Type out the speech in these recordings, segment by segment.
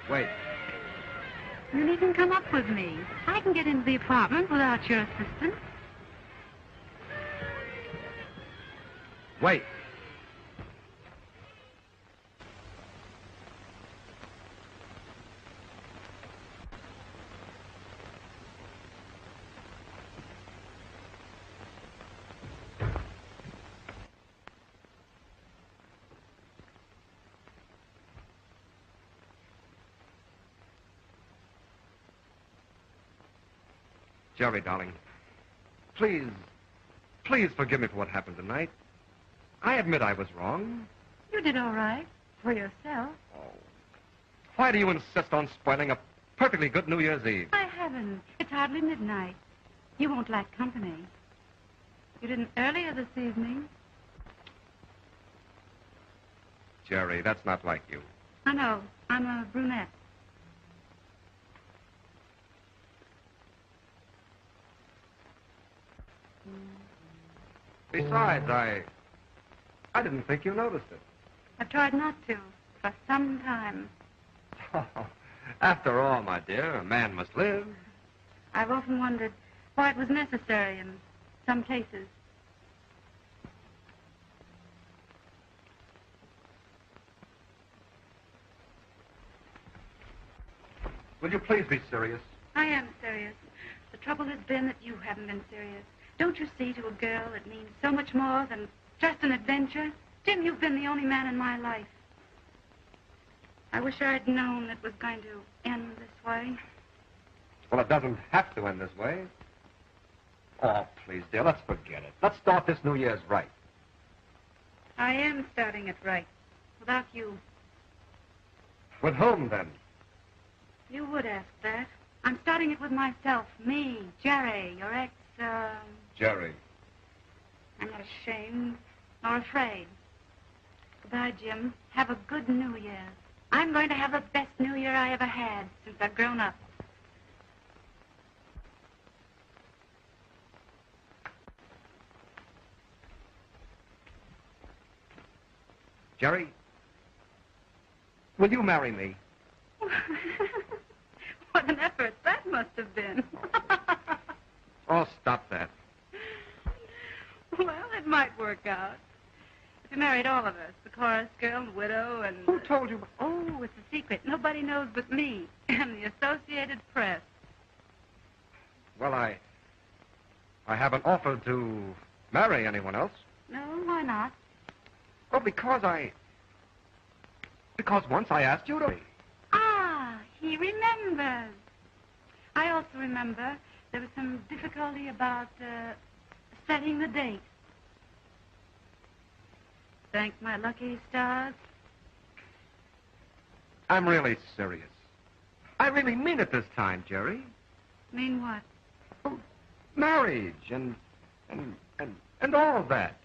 Wait. You needn't come up with me. I can get into the apartment without your assistance. Wait. Jerry, darling, please forgive me for what happened tonight. I admit I was wrong. You did all right for yourself. Oh, why do you insist on spoiling a perfectly good New Year's Eve? I haven't. It's hardly midnight. You won't lack company. You didn't earlier this evening. Jerry, that's not like you. I know. I'm a brunette. Besides, I didn't think you noticed it. I've tried not to for some time. Oh, after all, my dear, a man must live. I've often wondered why it was necessary in some cases. Will you please be serious? I am serious. The trouble has been that you haven't been serious. Don't you see, to a girl, it means so much more than just an adventure? Jim, you've been the only man in my life. I wish I'd known it was going to end this way. Well, it doesn't have to end this way. Oh, please, dear, let's forget it. Let's start this New Year's right. I am starting it right. Without you. With whom, then? You would ask that. I'm starting it with myself. Me, Jerry, your ex, Jerry. I'm not ashamed nor afraid. Goodbye, Jim. Have a good New Year. I'm going to have the best New Year I ever had since I've grown up. Jerry, will you marry me? What an effort that must have been. Oh, stop that. Well, it might work out. If you married all of us, the chorus girl, the widow, and... Who told you? Oh, it's a secret. Nobody knows but me and the Associated Press. Well, I haven't offered to marry anyone else. No, why not? Oh, because once I asked you to. Ah, he remembers. I also remember there was some difficulty about setting the date. Thank my lucky stars. I'm really serious. I really mean it this time, Jerry. Mean what? Oh, marriage and all of that.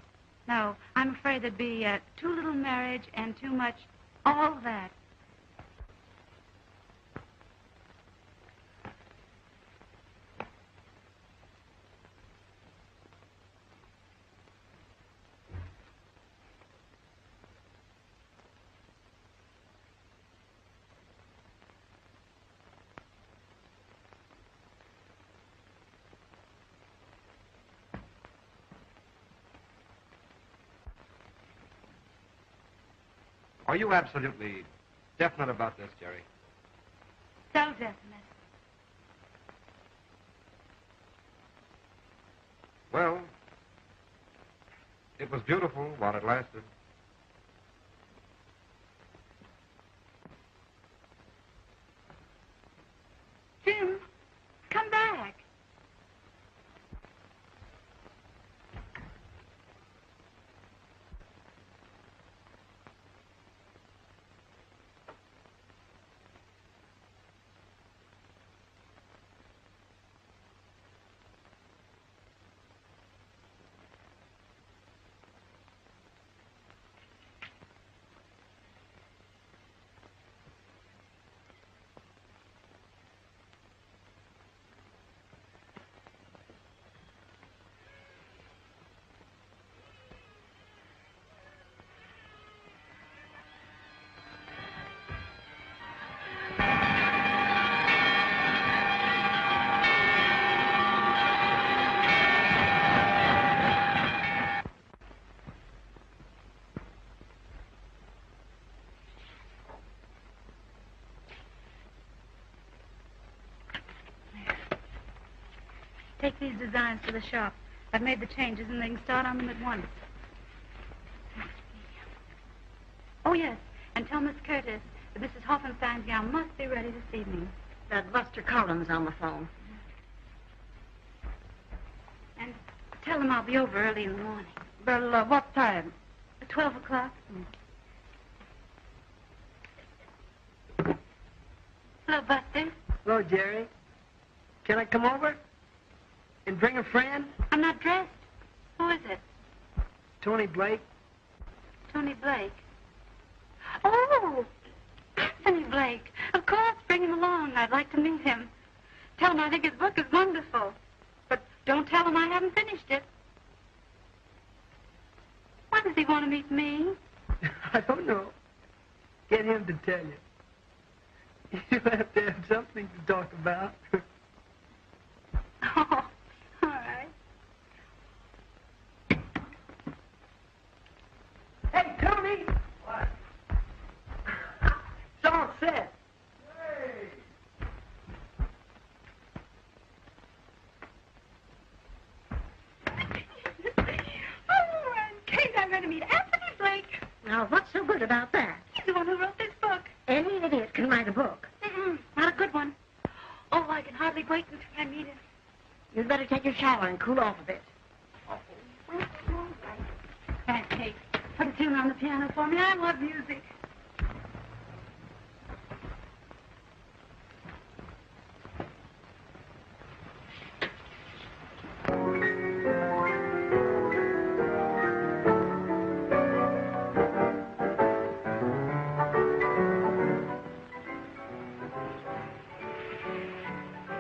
No, I'm afraid there'd be too little marriage and too much all that. Are you absolutely definite about this, Jerry? So definite. Well, it was beautiful while it lasted. Jim, come back. Take these designs to the shop. I've made the changes, and they can start on them at once. Oh, yes, and tell Miss Curtis that Mrs. Hoffenstein's gown must be ready this evening. That Buster Collins on the phone. And tell him I'll be over early in the morning. Well, what time? At 12 o'clock. Hello, Buster. Hello, Jerry. Can I come over? And bring a friend? I'm not dressed. Who is it? Tony Blake. Tony Blake. Oh, Anthony Blake. Of course, bring him along. I'd like to meet him. Tell him I think his book is wonderful. But don't tell him I haven't finished it. Why does he want to meet me? I don't know. Get him to tell you. You'll have to have something to talk about. Oh, all right. Hey, Tony! What? It's all set. Hey! Oh, and Kate, I'm going to meet Anthony Blake. Now, what's so good about that? He's the one who wrote this book. Any idiot can write a book. Not a good one. Oh, I can hardly wait until I meet him. You'd better take your shower and cool off a bit. Thanks, Kate. Put a tune on the piano for me. I love music.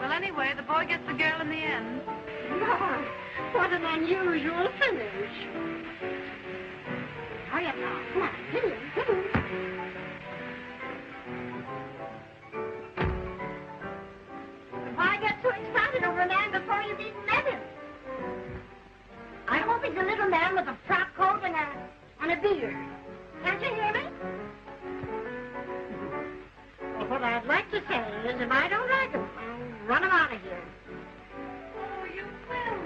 Well, anyway, the boy gets the girl in the end. Lord, what an unusual finish. Hurry up now. Come on. Hit him. Hit him. Why get so excited over a man before you've even met him? I hope he's a little man with a frock coat and a beard. Can't you hear me? Well, what I'd like to say is if I don't like him, I'll run him out of here. Oh, you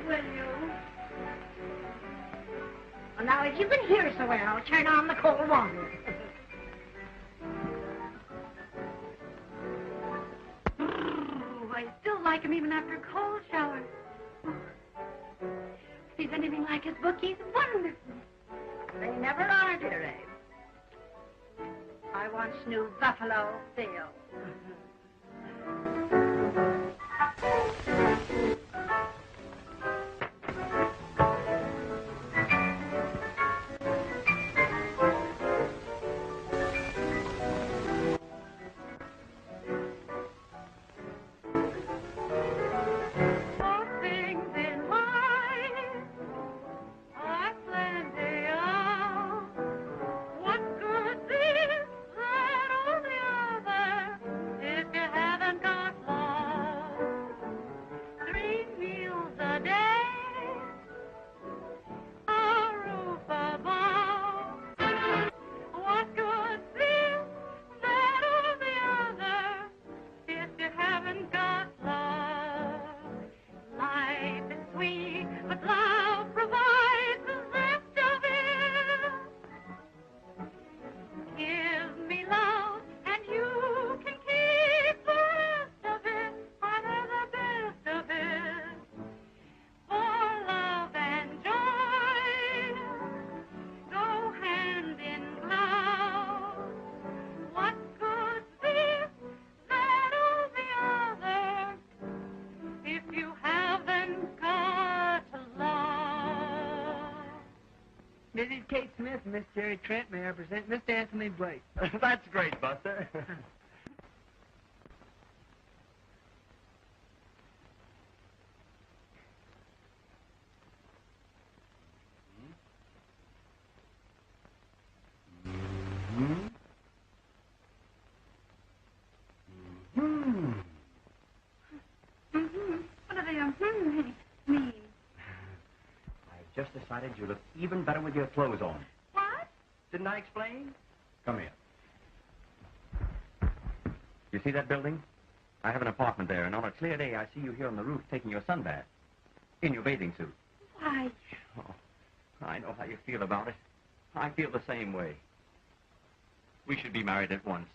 will you? Well, now, if you can hear so well, turn on the cold water. Oh, I still like him even after a cold shower. If he's anything like his book, he's wonderful. They never are, dear Abe. I once knew Buffalo Bill. Mrs. Kate Smith and Miss Jerry Trent, may I present Mr. Anthony Blake. That's great, Buster. What do they mean? I've just decided you look even better with your clothes on. What? Didn't I explain? Come here. You see that building? I have an apartment there, and on a clear day, I see you here on the roof taking your sunbath. in your bathing suit. Why? Oh, I know how you feel about it. I feel the same way. We should be married at once.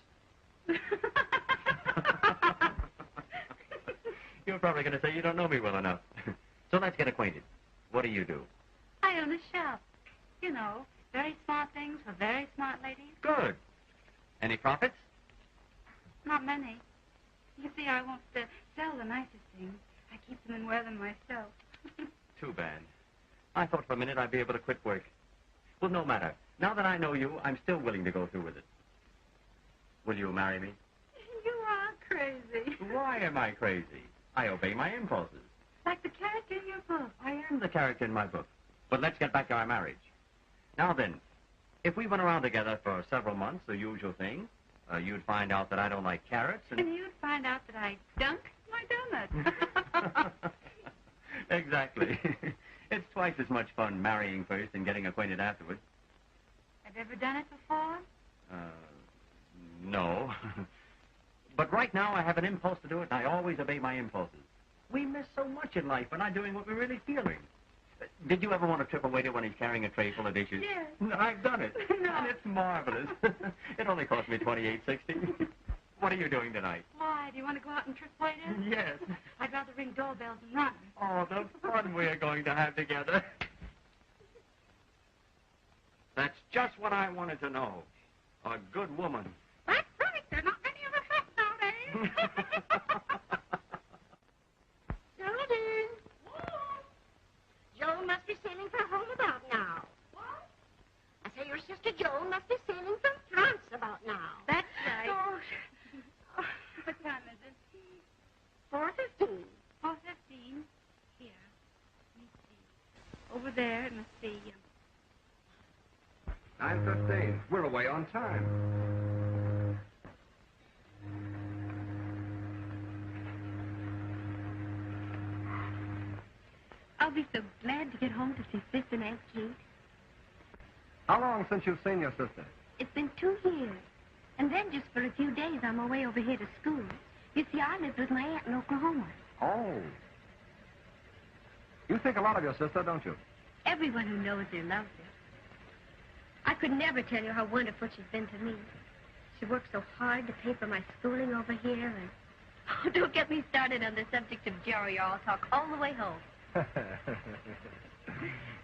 You're probably going to say you don't know me well enough. So let's get acquainted. What do you do? I own a shop. You know, very smart things for very smart ladies. Good. Any profits? Not many. You see, I won't sell the nicest things. I keep them and wear them myself. Too bad. I thought for a minute I'd be able to quit work. Well, no matter. Now that I know you, I'm still willing to go through with it. Will you marry me? You are crazy. Why am I crazy? I obey my impulses. Like the character in your book. I am the character in my book. But let's get back to our marriage. Now then, if we went around together for several months, the usual thing, you'd find out that I don't like carrots And you'd find out that I dunk my donuts. Exactly. It's twice as much fun marrying first and getting acquainted afterwards. Have you ever done it before? No. But right now I have an impulse to do it, and I always obey my impulses. We miss so much in life by not doing what we're really feeling. Did you ever want to trip a waiter when he's carrying a tray full of dishes? Yes. I've done it. No. And it's marvelous. It only cost me $28.60. What are you doing tonight? Why? Do you want to go out and trip waiters? Yes. I'd rather ring doorbells and run. Oh, the fun we're going to have together. That's just what I wanted to know. A good woman. That's right. There are not many of us left nowadays. Geraldine. Joan must be sailing for home about now. What? I say your sister Joan must be sailing from France about now. That's right. Oh, What time is it? 4:15. 4:15. Here. Let me see. Over there, it must be... 9:15. We're away on time. I'll be so glad to get home to see Sis and Aunt Kate. How long since you've seen your sister? It's been 2 years. And then just for a few days, I'm away over here to school. You see, I lived with my aunt in Oklahoma. Oh. You think a lot of your sister, don't you? Everyone who knows her loves her. I could never tell you how wonderful she's been to me. She worked so hard to pay for my schooling over here, and... Oh, don't get me started on the subject of Jerry, or I'll talk all the way home.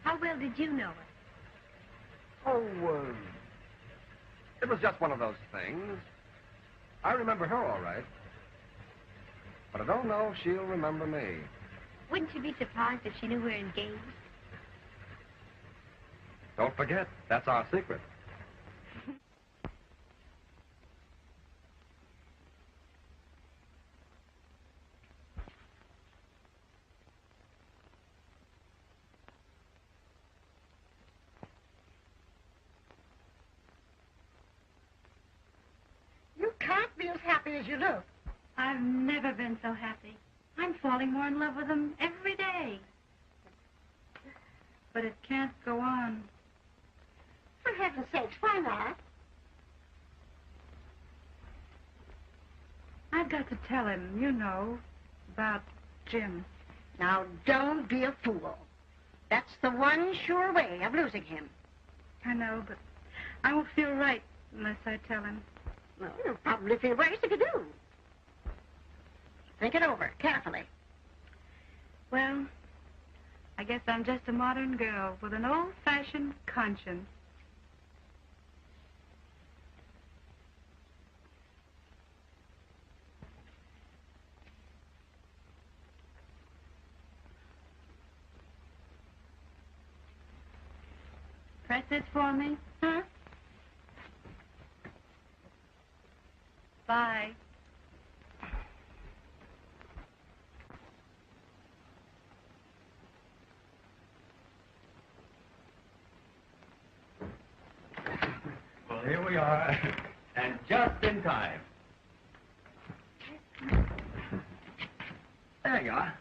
How well did you know her? Oh, it was just one of those things. I remember her all right. But I don't know if she'll remember me. Wouldn't you be surprised if she knew we were engaged? Don't forget, that's our secret. You can't be as happy as you look. I've never been so happy. I'm falling more in love with him every day. But it can't go on. For heaven's sakes, why not? I've got to tell him, you know, about Jim. Now, don't be a fool. That's the one sure way of losing him. I know, but I won't feel right unless I tell him. Well, you'll probably feel worse if you do. Think it over carefully. Well, I guess I'm just a modern girl with an old-fashioned conscience. Press this for me. Huh? Bye. Well, here we are, and just in time. There you are.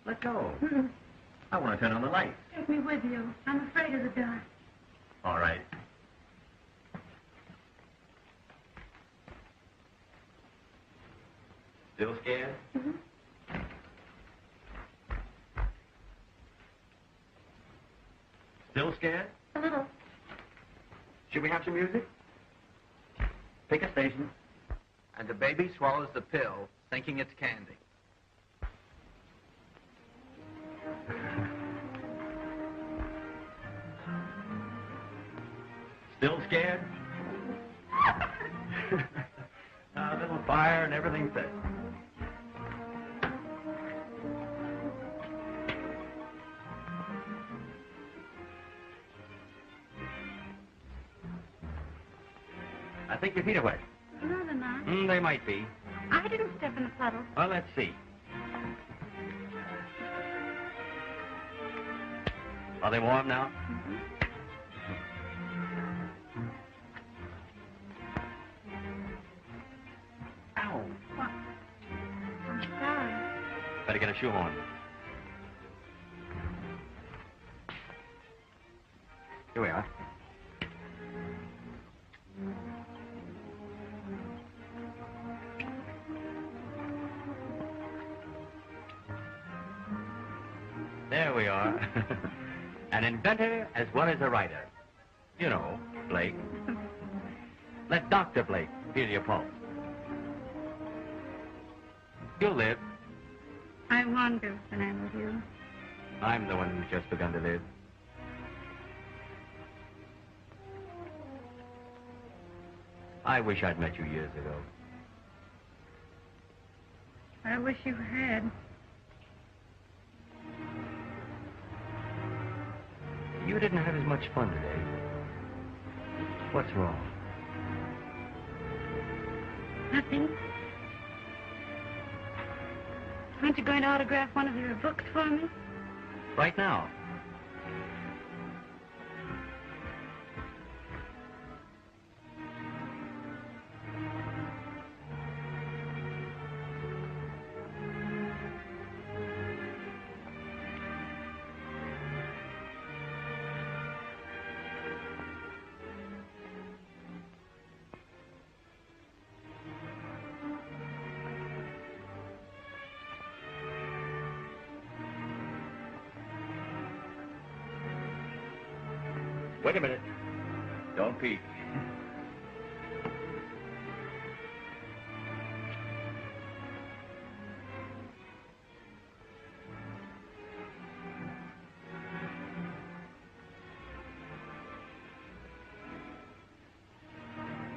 Let go. I want to turn on the light. Take me with you. I'm afraid of the dark. All right. Still scared? Mm-hmm. scared? A little. Should we have some music? Pick a station. And the baby swallows the pill, thinking it's candy. Still scared? A little fire and everything's set. I think your feet are wet. No, they're not. They might be. I didn't step in the puddle. Well, let's see. Are they warm now? Mm-hmm. Ow. What? I'm sorry. Better get a shoe on. Here we are. There we are. An inventor as well as a writer. You know, Blake. Let Dr. Blake feel your pulse. You'll live. I wonder when I'm with you. I'm the one who's just begun to live. I wish I'd met you years ago. I wish you had. You didn't have as much fun today. What's wrong? Nothing. Aren't you going to autograph one of your books for me? Right now. Wait a minute. Don't peek.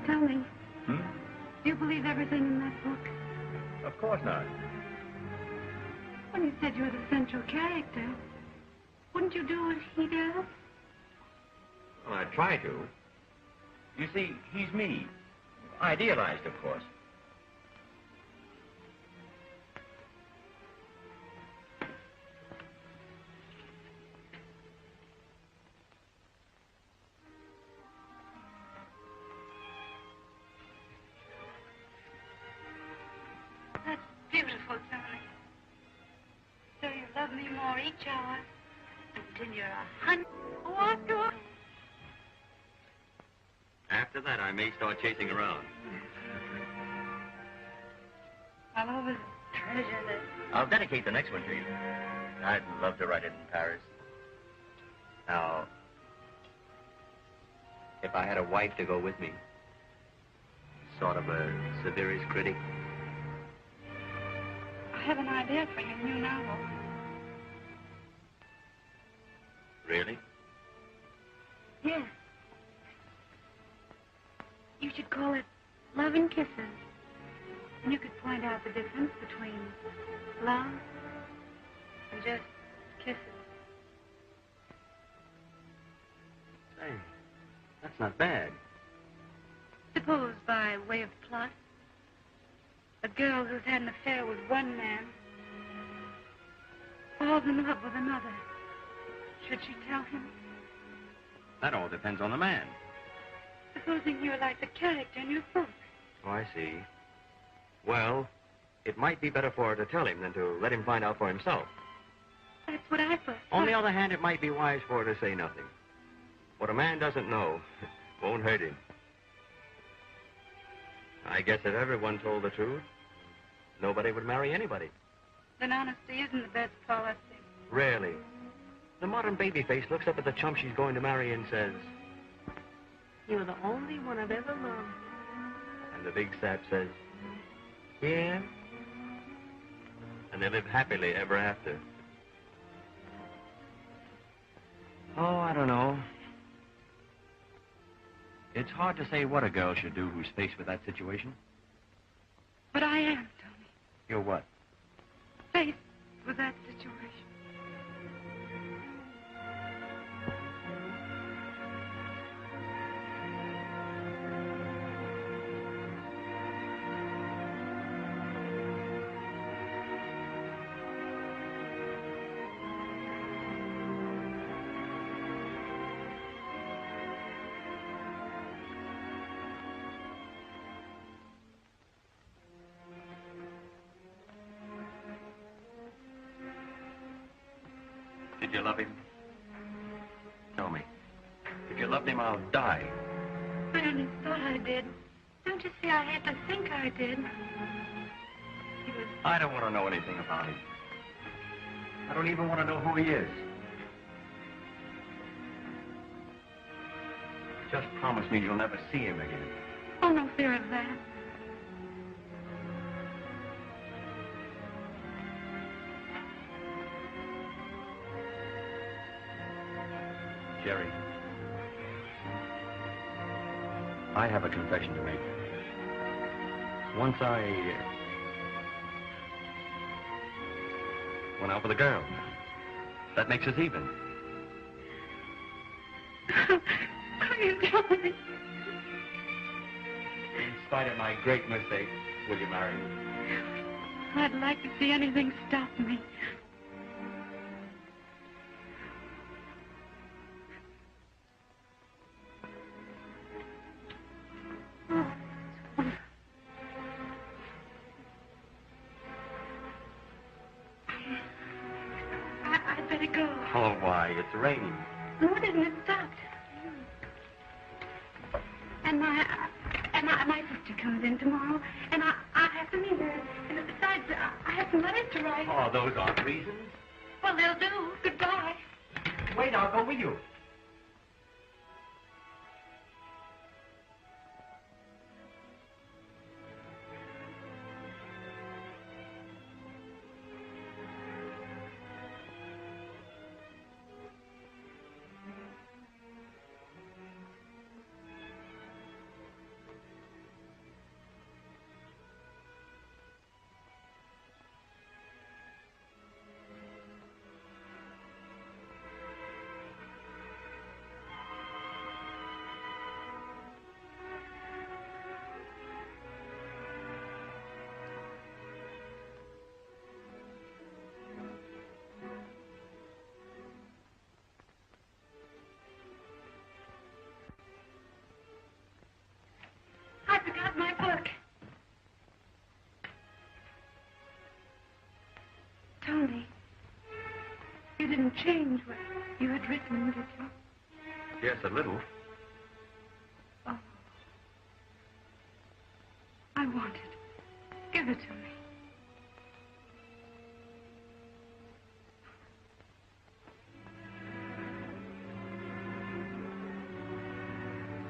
Tell me, do you believe everything in that book? Of course not. When you said you were the central character, wouldn't you do what he does? Well, I try to. You see, he's me. Idealized, of course. That's beautiful, Tony. So you love me more each hour until you're 100. Walk away. After that, I may start chasing around. I'll always treasure this. I'll dedicate the next one to you. I'd love to write it in Paris. Now, if I had a wife to go with me, sort of a severest critic. I have an idea for your new novel. Really? Yes. You should call it Love and Kisses. And you could point out the difference between love and just kisses. Say, that's not bad. Suppose, by way of plot, a girl who's had an affair with one man falls in love with another. Should she tell him? That all depends on the man. Supposing you're like the character in your book. Oh, I see. Well, it might be better for her to tell him than to let him find out for himself. That's what I thought. On the other hand, it might be wise for her to say nothing. What a man doesn't know won't hurt him. I guess if everyone told the truth, nobody would marry anybody. Then honesty isn't the best policy. Rarely. The modern baby face looks up at the chump she's going to marry and says, "You're the only one I've ever loved." And the big sap says, "Yeah." And they live happily ever after. Oh, I don't know. It's hard to say what a girl should do who's faced with that situation. But I am, Tony. You're what? Faced with that situation. Did you love him? Tell me. If you loved him, I'll die. I only thought I did. Don't you see, I had to think I did. He was... I don't want to know anything about him. I don't even want to know who he is. Just promise me you'll never see him again. Oh, no fear of that. Jerry, I have a confession to make. Once I went out with a girl. That makes us even. Oh, you don't. In spite of my great mistake, will you marry me? I'd like to see anything stop me. I'd better go. Oh, why? It's raining. No, it isn't. It stopped. And my sister comes in tomorrow, and I have to meet her. And besides, I have some letters to write. Oh, those aren't reasons. Well, they'll do. Goodbye. Wait, I'll go with you. I forgot my book. Tony, you didn't change what you had written, did you? Yes, a little. Oh. I want it. Give it to me.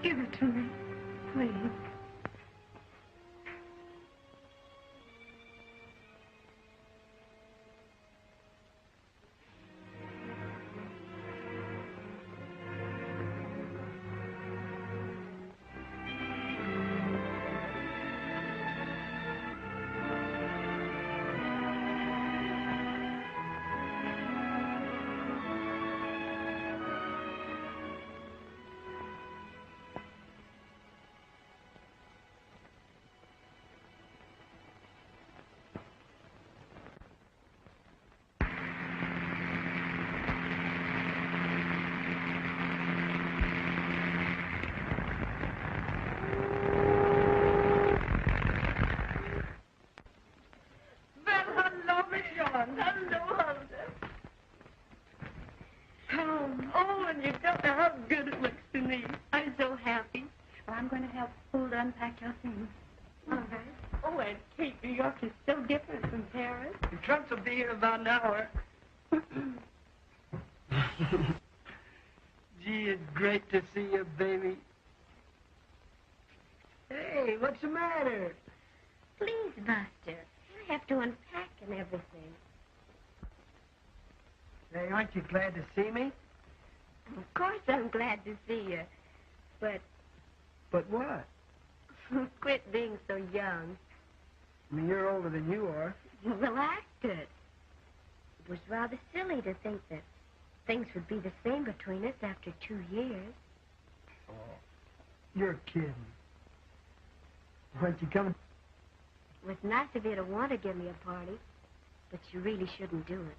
Give it to me, please. Unpack your things. All right. Oh, and Kate, New York is so different from Paris. In terms of being about an hour. Gee, it's great to see you, baby. Hey, what's the matter? Please, Buster. I have to unpack and everything. Hey, aren't you glad to see me? Of course I'm glad to see you. But But what? quit being so young. I mean, you're older than you are. Well, acted. It was rather silly to think that things would be the same between us after 2 years. Oh, you're kidding. When'd you come? It was nice of you to want to give me a party, but you really shouldn't do it.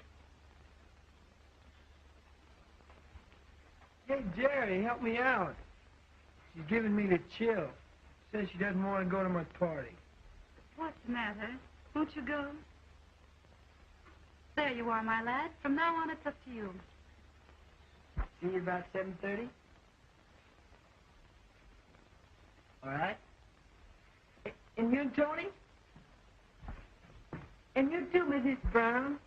Hey, Jerry, help me out. She's giving me the chill. Says she doesn't want to go to my party. What's the matter? Won't you go? There you are, my lad. From now on, it's up to you. See you about 7:30? All right? And you, Tony? And you too, Mrs. Brown.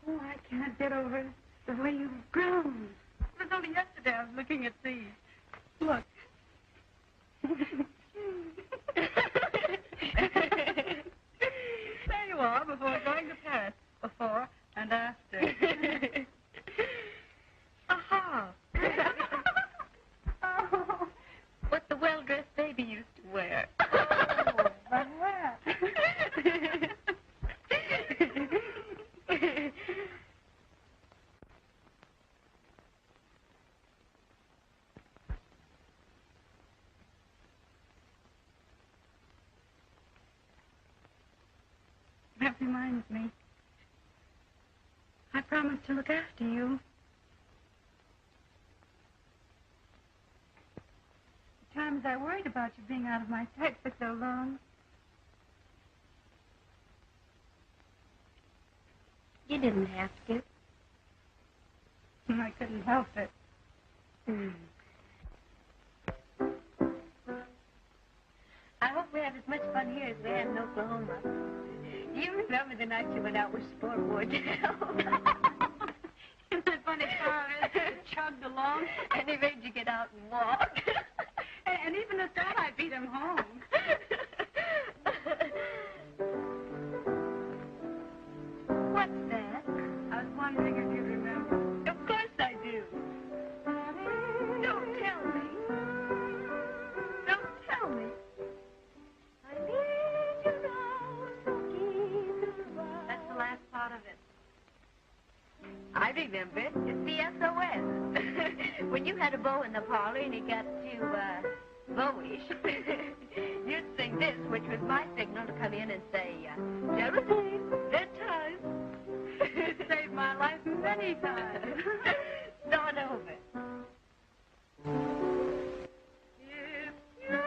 Oh, I can't get over the way you've grown. It was only yesterday I was looking at these. Look. There you are, before going to Paris. Before and after. Aha! Oh, What the well-dressed baby used to wear. oh, but what? That reminds me. I promised to look after you. The times I worried about you being out of my sight for so long. You didn't have to. I couldn't help it. I hope we have as much fun here as we had in Oklahoma. You remember the night you went out with Sport Wardell? Isn't that funny, car chugged along? And he made you get out and walk. And even at that, I beat him home. What's that? I was wondering if you'd remember. Of course I do. Don't tell me. Don't tell me. That's the last part of it. I remember it. It's the SOS. When you had a beau in the parlor and it got too, beau-ish, you'd sing this, which was my signal to come in and say, jeopardize, dead time. It saved my life many times. Start over. If you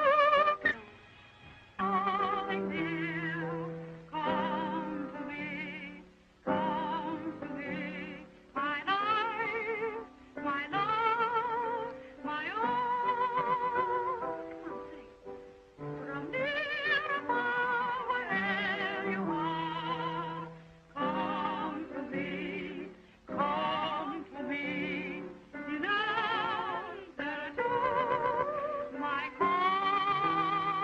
calling dear, come to me, my life, my love, my own. From near or far, wherever you are, come to me, in answer to my call.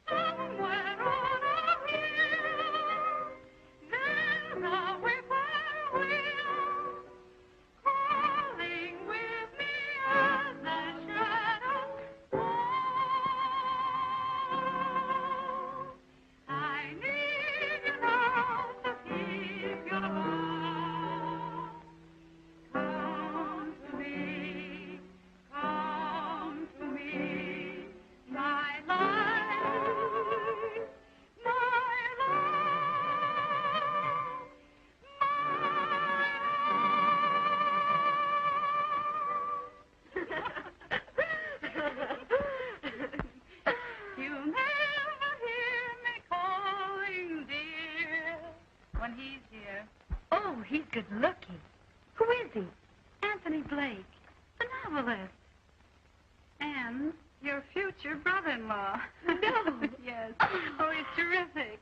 Somewhere on a hill, there's a whippoorwill, calling with me as the shadows fall. I need you now to keep your vow. Come to me, my life, my You'll never hear me calling, dear, when he's here. Oh, he's good looking. Who is he? Anthony Blake, the novelist. And your future brother-in-law. No. Yes. Oh, he's terrific.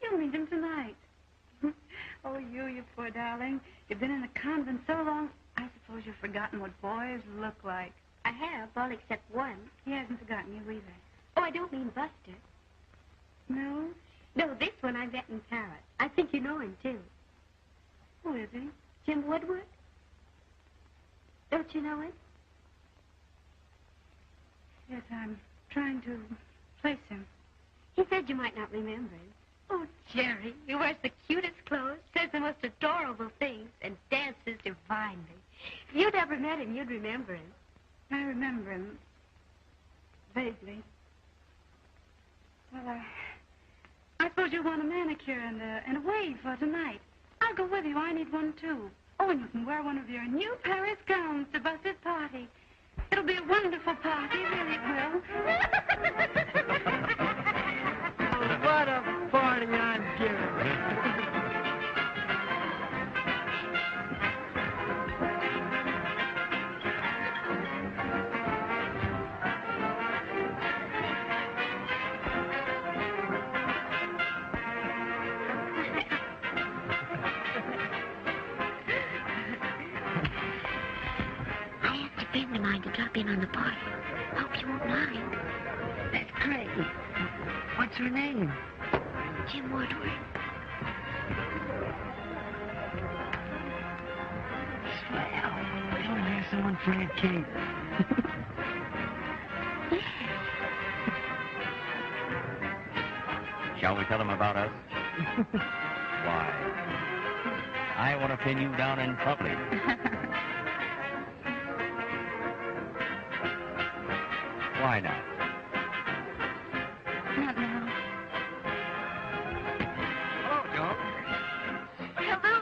You'll meet him tonight. Oh, you poor darling. You've been in a convent so long, I suppose you've forgotten what boys look like. I have, all except one. He hasn't forgotten you either. Oh, I don't mean Buster. No? No, this one I met in Paris. I think you know him, too. Who is he? Jim Woodward? Don't you know him? Yes, I'm trying to place him. He said you might not remember him. Oh, Jerry, he wears the cutest clothes, says the most adorable things, and dances divinely. If you'd ever met him, you'd remember him. I remember him vaguely. Well, I suppose you want a manicure and a wave for tonight. I'll go with you. I need one, too. Oh, and you can wear one of your new Paris gowns to Buster's party. It'll be a wonderful party, really it will. Oh, what a party I'm giving. Friend of mine to drop in on the party. Hope you won't mind. That's great. What's her name? Jim Woodward. Swell. We don't have someone for Aunt Kate. Yes. Shall we tell them about us? Why? I want to pin you down in public. Why not? Not now. Hello, Joan. Hello.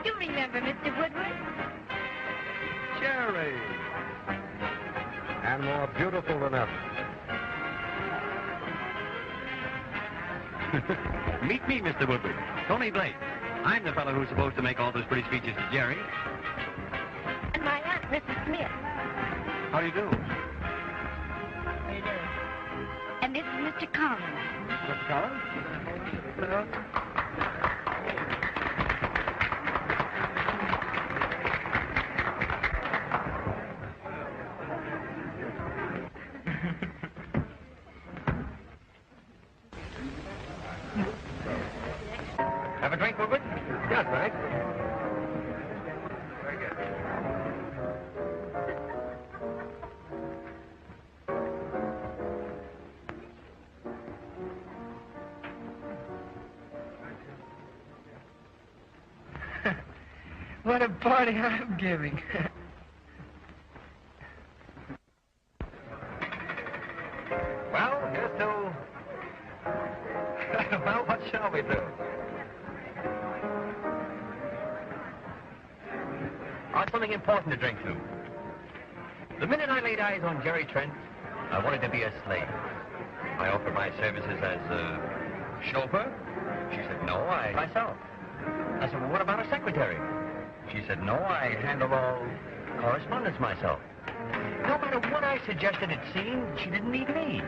You remember Mr. Woodward? Jerry. And more beautiful than ever. Meet me, Mr. Woodward. Tony Blake. I'm the fellow who's supposed to make all those pretty speeches to Jerry. And my aunt, Mrs. Smith. How do you do? And this is Mr. Collins. Mr. Collins? Hello. Have a drink, Woodward? Yes, thanks. Very good. What a party I'm giving. Well, here's to... well, what shall we do? I've something important to drink to. The minute I laid eyes on Jerry Trent, I wanted to be a slave. I offered my services as a chauffeur. She said, no, I myself. I said, well, what about a secretary? She said, no, I handle all correspondence myself. No matter what I suggested, it seemed she didn't need me.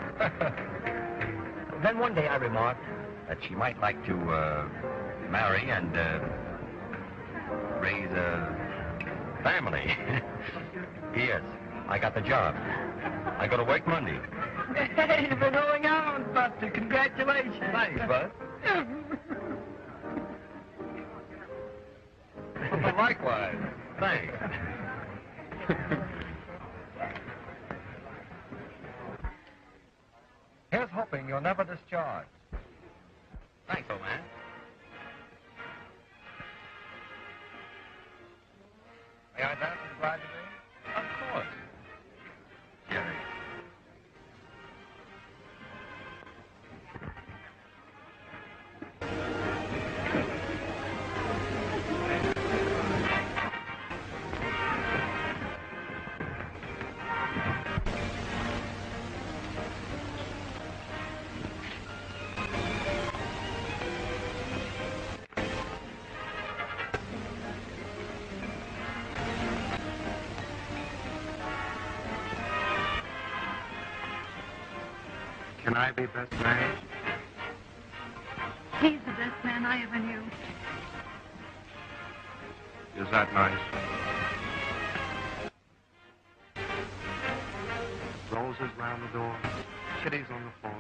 Then one day I remarked that she might like to marry and raise a family. Yes, I got the job. I go to work Monday. Hey, you've been holding on, Buster. Congratulations. Thanks, Bud. Well, likewise. Thanks. Here's hoping you're never discharged. Thanks, old man. May I dance with the bride today? Of course. Jerry. Can I be best man? He's the best man I ever knew. Is that nice? Roses round the door, kitties on the floor.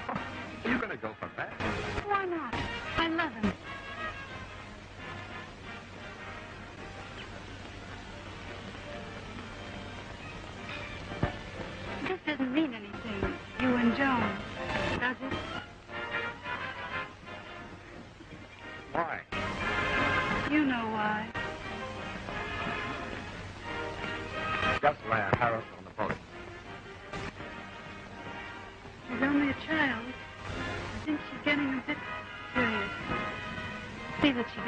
Oh, you're going to go for that? Why not? I love him. This doesn't mean anything, you and Joan, does it? Why? You know why. Just land Harris on the boat. She's only a child. I think she's getting a bit serious. See that she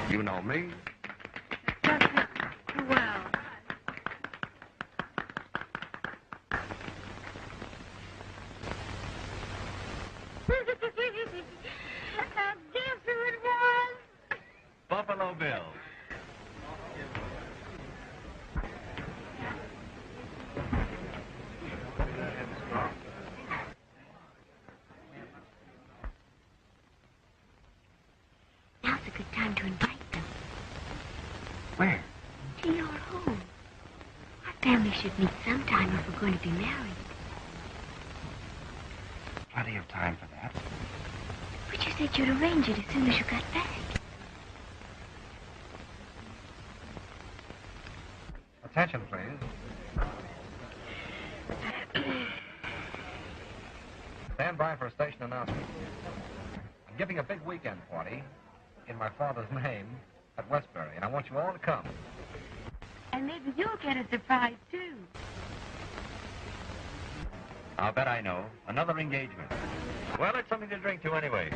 doesn't. You know me. Just it too well. Guess who it was? Buffalo Bill. Now's a good time to invite them. Where? To your home. Our family should meet sometime if we're going to be married. Plenty of time for that. But you said you'd arrange it as soon as you got back. Attention, please. Stand by for a station announcement. I'm giving a big weekend party in my father's name at Westbury, and I want you all to come. And maybe you'll get a surprise, too. I'll bet I know. Another engagement. Well, it's something to drink to anyway.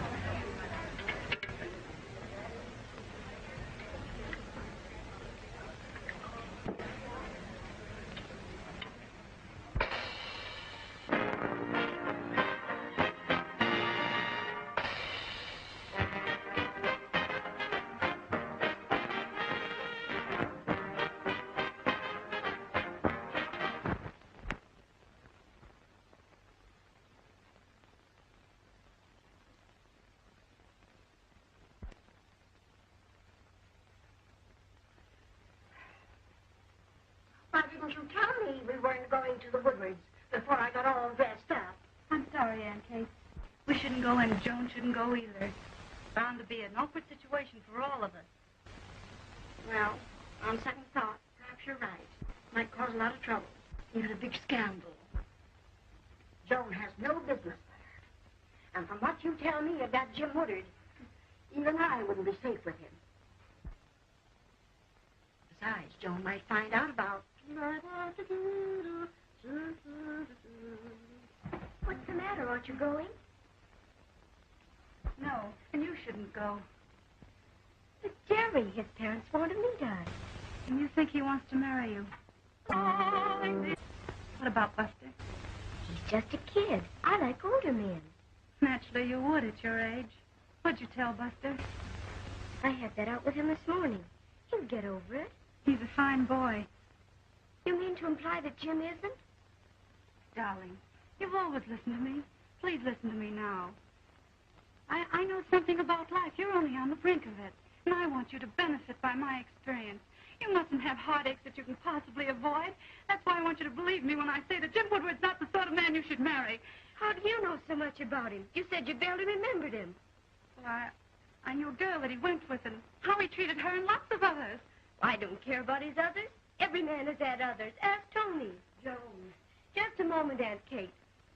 Why didn't you tell me we weren't going to the Woodwards before I got all dressed up? I'm sorry, Aunt Kate. We shouldn't go and Joan shouldn't go either. It's bound to be an awkward situation for all of us. Well, on second thought, perhaps you're right. Might cause a lot of trouble, even a big scandal. Joan has no business there. And from what you tell me of that Jim Woodard, even I wouldn't be safe with him. Besides, Joan might find out about... What's the matter? Aren't you going? No, and you shouldn't go. But Jerry, his parents want to meet us. And you think he wants to marry you. What about Buster? He's just a kid. I like older men. Naturally, you would at your age. What'd you tell Buster? I had that out with him this morning. He'll get over it. He's a fine boy. You mean to imply that Jim isn't? Darling, you've always listened to me. Please listen to me now. I know something about life. You're only on the brink of it. And I want you to benefit by my experience. You mustn't have heartaches that you can possibly avoid. That's why I want you to believe me when I say that Jim Woodward's not the sort of man you should marry. How do you know so much about him? You said you barely remembered him. Well, I knew a girl that he went with and how he treated her and lots of others. I don't care about his others. Every man has had others. Ask Tony. Joan. Just a moment, Aunt Kate.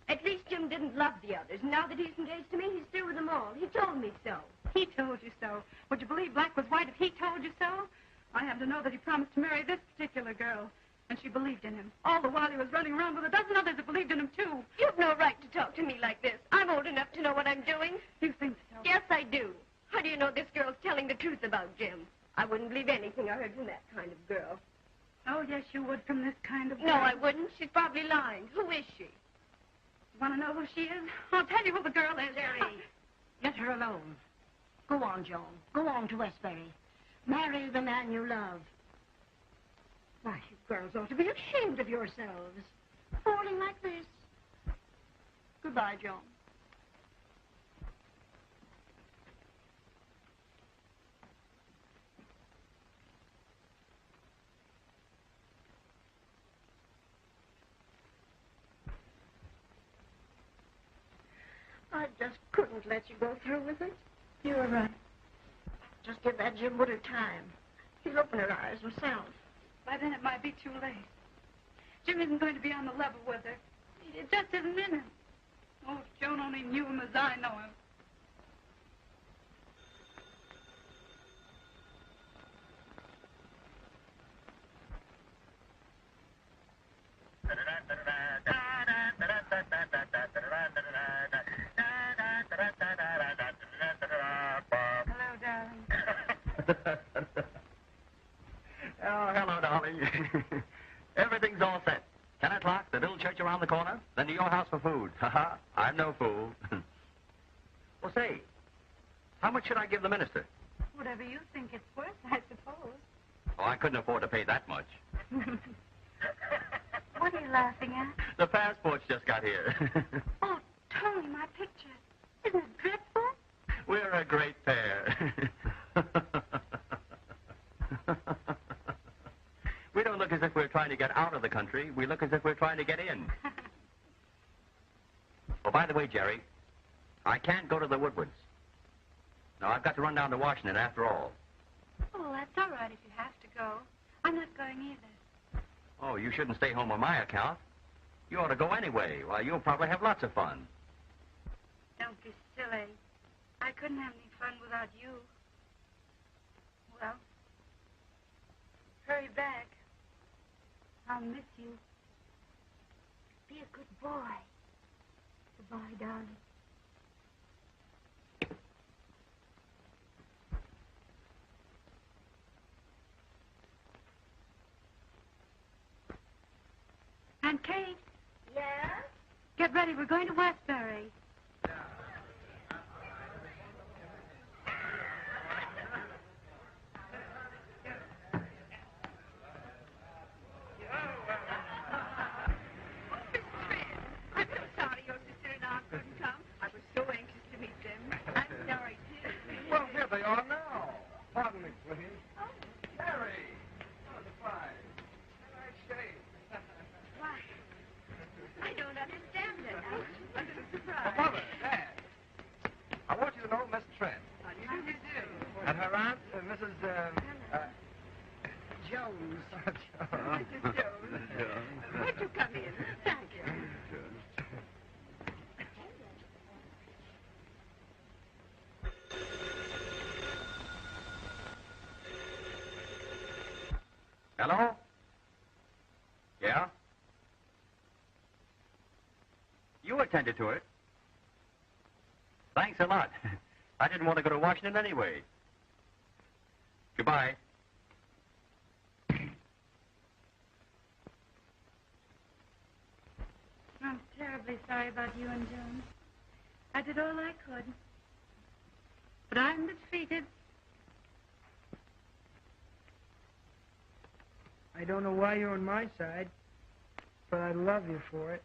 At least Jim didn't love the others. Now that he's engaged to me, he's through with them all. He told me so. He told you so. Would you believe black was white if he told you so? I happen to know that he promised to marry this particular girl. And she believed in him. All the while he was running around with a dozen others that believed in him, too. You've no right to talk to me like this. I'm old enough to know what I'm doing. You think so? Yes, I do. How do you know this girl's telling the truth about Jim? I wouldn't believe anything I heard from that kind of girl. Oh, yes, you would from this kind of girl. No, I wouldn't. She's probably lying. Who is she? Want to know who she is? I'll tell you who the girl is. Jerry, let her alone. Go on, Joan. Go on to Westbury. Marry the man you love. Why, you girls ought to be ashamed of yourselves. Falling like this. Goodbye, Joan. I just couldn't let you go through with it. You were right. Just give that Jim Woodard time. He'll open her eyes himself. By then it might be too late. Jim isn't going to be on the level with her. It just isn't in him. Oh, if Joan only knew him as I know him. Hello, darling. Oh, hello, darling. Everything's all set. 10 o'clock, the little church around the corner, then to your house for food. Ha-ha, I'm no fool. Well, say, how much should I give the minister? Whatever you think it's worth, I suppose. Oh, I couldn't afford to pay that much. What are you laughing at? The passports just got here. Oh, Tony, my picture. Isn't it dreadful? We're a great pair. We don't look as if we're trying to get out of the country. We look as if we're trying to get in. Oh, by the way, Jerry, I can't go to the Woodwards. No, I've got to run down to Washington after all. Oh, that's all right if you have to go. I'm not going either. Oh, you shouldn't stay home on my account. You ought to go anyway. Why, you'll probably have lots of fun. Don't be silly. I couldn't have any fun without you. Well, hurry back. I'll miss you. Be a good boy. Goodbye, darling. Aunt Kate, Yeah? get ready. We're going to Westbury. I'm so sorry your sister and Aunt couldn't come. I was so anxious to meet them. I'm sorry, too. Well, here they are now. Pardon me, sweetie. Oh. Harry. Oh, surprise. Nice shave. Why? I don't understand it. I'm a little surprised. Mother, Dad. I want you to know Miss Trent. How do you do? And her aunt, Mrs. Jones. Joan. Mrs. Jones. Won't you come in? Thank you. Hello? Yeah? You attended to it. Thanks a lot. I didn't want to go to Washington anyway. Goodbye. I'm terribly sorry about you and Joan. I did all I could. But I'm defeated. I don't know why you're on my side, but I love you for it.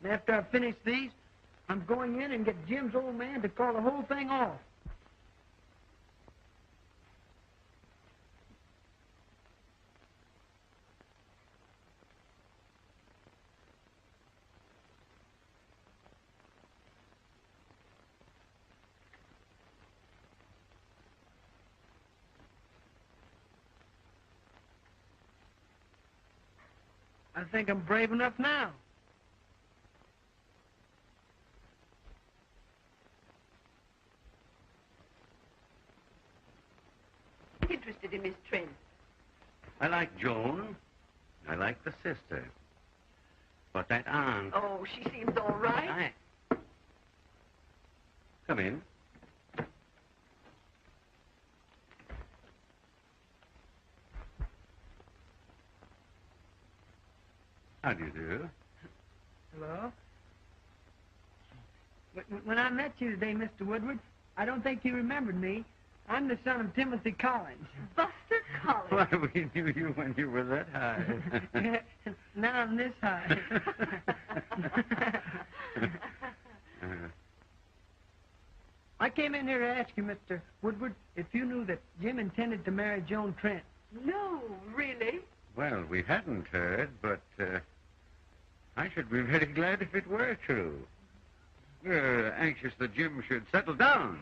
And after I finish these, I'm going in and get Jim's old man to call the whole thing off. I think I'm brave enough now. Interested in Miss Trent. I like Joan. I like the sister. But that aunt... Oh, she seems all right. Come in. How do you do? Hello? When I met you today, Mr. Woodward, I don't think you remembered me. I'm the son of Timothy Collins. Buster Collins. Why, we knew you when you were that high. And Not on this high. I came in here to ask you, Mr. Woodward, if you knew that Jim intended to marry Joan Trent. No, really? Well, we hadn't heard, but I should be very glad if it were true. We're anxious that Jim should settle down.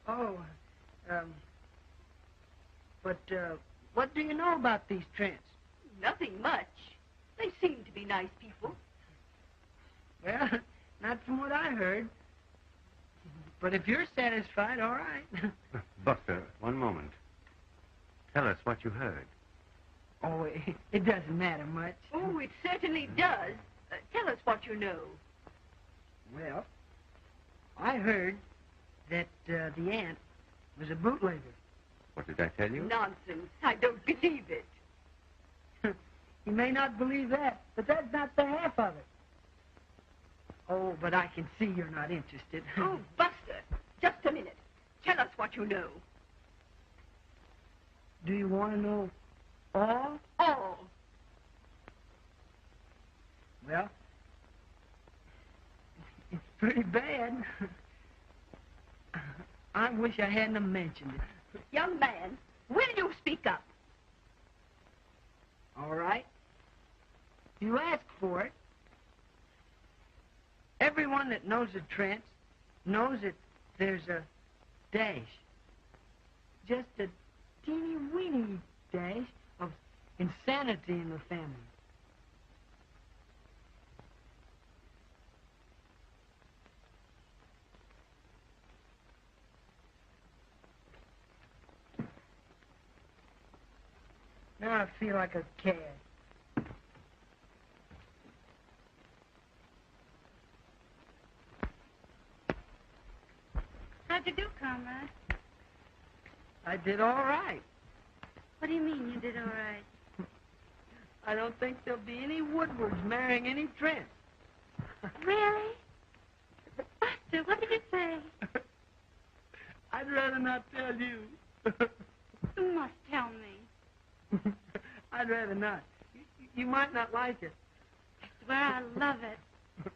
Oh, but what do you know about these Trents? Nothing much. They seem to be nice people. Well, not from what I heard. But if you're satisfied, all right. Buster, one moment. Tell us what you heard. Oh, it doesn't matter much. Oh, it certainly does. Tell us what you know. Well, I heard that the aunt was a bootlegger. What did I tell you? Nonsense. I don't believe it. You may not believe that, but that's not the half of it. Oh, but I can see you're not interested. Oh, Buster, just a minute. Tell us what you know. Do you want to know all? All. Well, it's pretty bad. I wish I hadn't have mentioned it. Young man, will you speak up? All right. You ask for it. Everyone that knows the Trents knows that there's a dash. Just a teeny-weeny dash of insanity in the family. Now I feel like a cad. How'd you do, comrade? I did all right. What do you mean you did all right? I don't think there'll be any Woodwards marrying any Trent. Really? Buster, what did you say? I'd rather not tell you. You must tell me. I'd rather not. You might not like it. I swear I love it.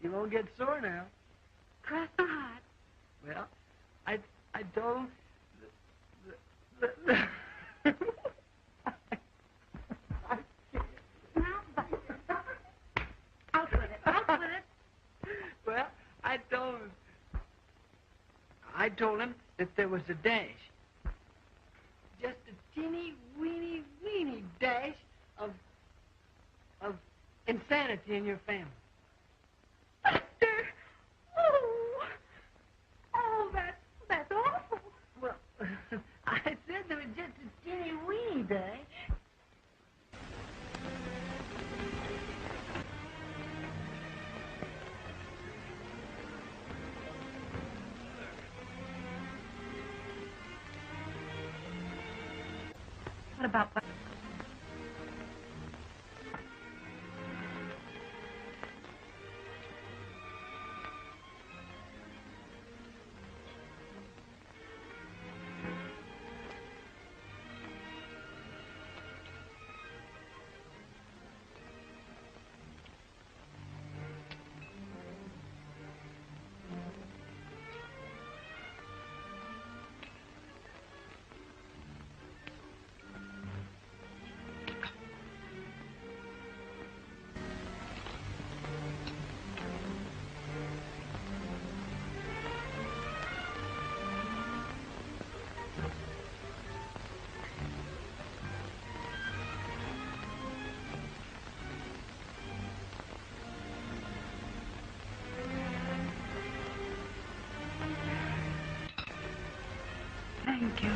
You won't get sore now. Cross my heart. Well, I told him... Now, Buster. Out with it. Out with it. Well, I told him that there was a dash. Just a teeny, weeny dash of insanity in your family. Buster! Oh, that's awful. Well, I said there was just a teeny, weeny dash. What about Buster? Thank you.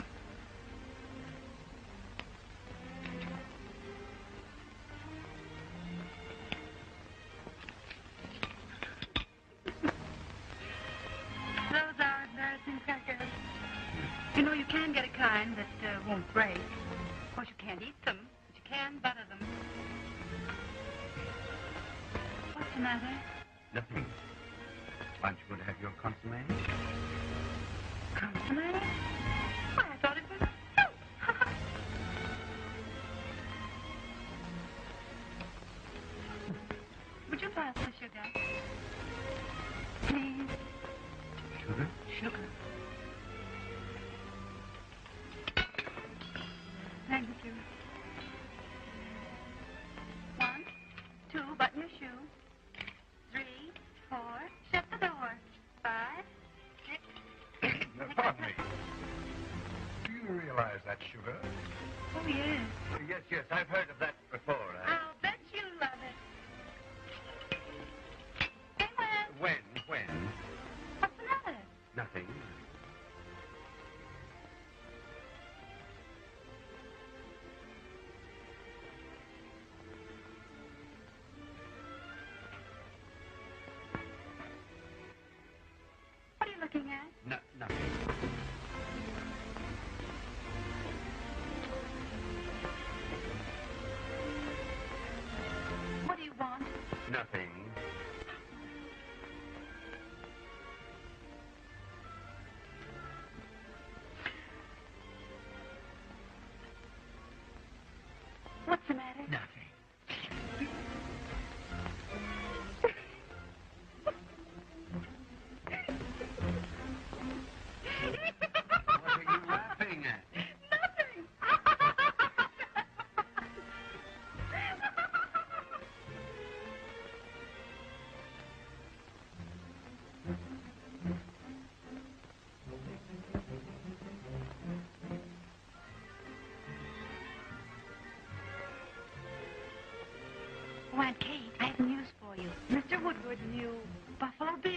Those are embarrassing crackers. You know, you can get a kind that won't break. Of course, you can't eat them, but you can butter them. What's the matter? Nothing. Why don't you go to have your consommé? Consommé? Why, I thought it was soup. glass of sugar. Please. Sugar? Sugar. Thank you. 1, 2, button your shoe. 3, 4, shut the door. 5, 6. Pardon me. Do you realize that sugar? Oh, yes. Yes, I've heard of that before. I'll bet you love it. Hey, When? what's the matter? Nothing. What are you looking at? Nothing. What do you want? Nothing. What's the matter? Nothing. What are you laughing at? Nothing. Oh, Aunt Kate, I have news for you. Mr. Woodward knew Buffalo Bill.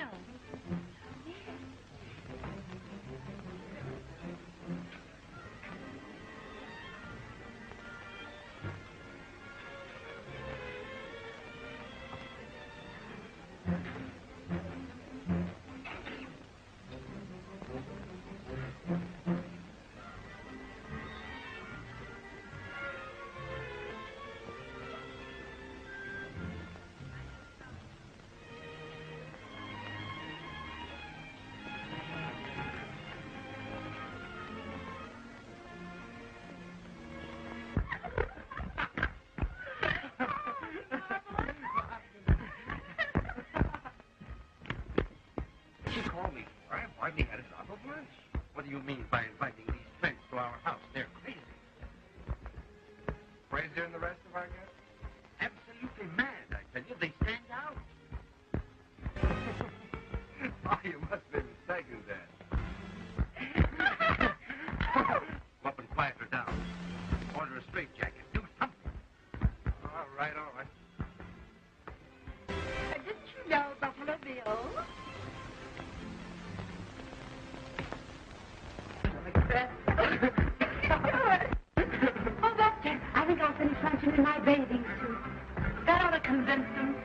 She called me for. I've hardly had a drop of lunch. What do you mean by inviting these friends to our house? They're crazy. Crazier than the rest of our guests? Absolutely mad, I tell you. They stand out. Oh, you must be mistaken, Dad. Go up and quiet her down. Order a straitjacket. Do something. All right. Didn't you know Buffalo Bill? Oh, that's it. I think I'll finish luncheon in my bathing suit. That ought to convince them.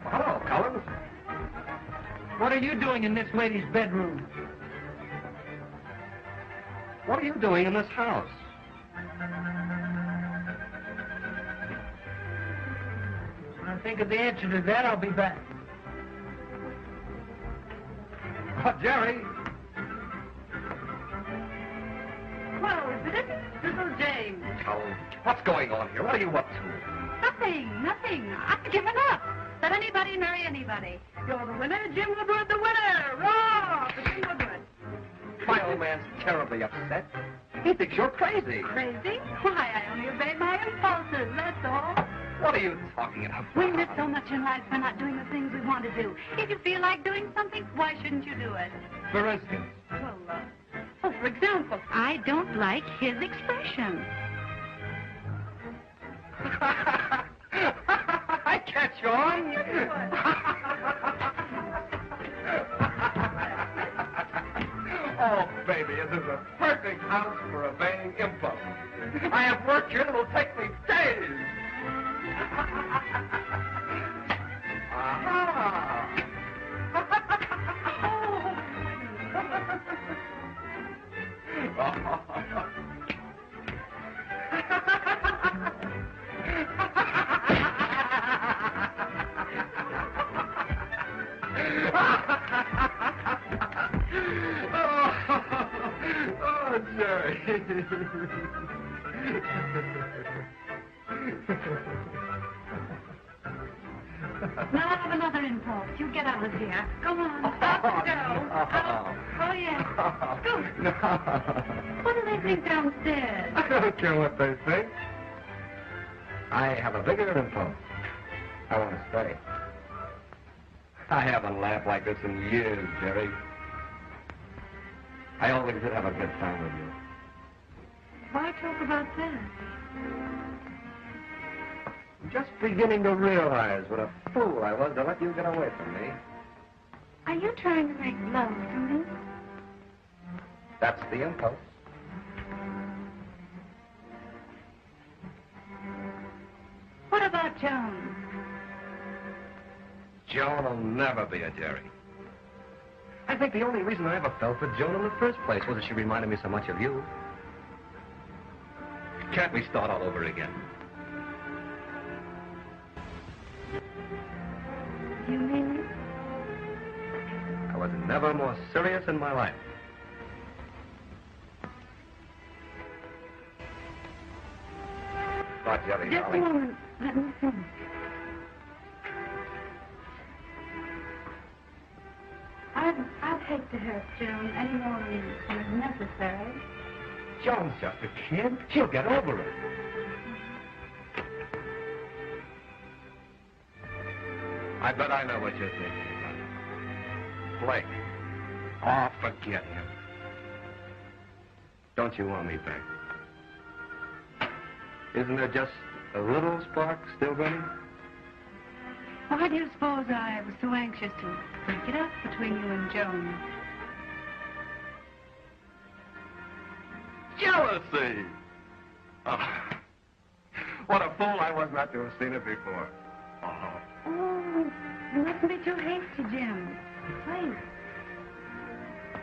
Hello, Collins. What are you doing in this lady's bedroom? What are you doing in this house? When I think of the answer to that, I'll be back. Oh, Jerry. Well, is it? Little James. Collins, what's going on here? What are you up to? Nothing. I've given up. Let anybody marry anybody. You're the winner, Jim Woodward the winner. Raw for Jim Woodward. My old man's terribly upset. He thinks you're crazy. Crazy? Why, I only obey my impulses, that's all. What are you talking about? We miss so much in life by not doing the things we want to do. If you feel like doing something, why shouldn't you do it? For instance? Well, for example, I don't like his expression. I catch on. Oh, baby, this is a perfect house for obeying impulse. I have work here that will take me days. Aha! Oh, Jerry. Now I have another impulse. You get out of here. Go on. Out you go. Out. Oh, yes. Go. No. What do they think downstairs? I don't care what they think. I have a bigger impulse. I want to stay. I haven't laughed like this in years, Jerry. I always did have a good time with you. Why talk about that? I'm just beginning to realize what a fool I was to let you get away from me. Are you trying to make love to me? That's the impulse. What about Joan? Joan will never be a Jerry. I think the only reason I ever fell for Joan in the first place was that she reminded me so much of you. Can't we start all over again? You mean it? I was never more serious in my life. Not Jerry, Just a darling. moment. Let me think. I'd hate to hurt Joan any more than is necessary. Joan's just a kid. She'll get over it. I bet I know what you're thinking about. Blake. Oh, forget him. Don't you want me back? Isn't there just a little spark still burning? Why do you suppose I was so anxious to break it up between you and Joan? Jealousy! Oh, what a fool I was not to have seen it before. Oh. Oh, you mustn't be too hasty, Jim. Please.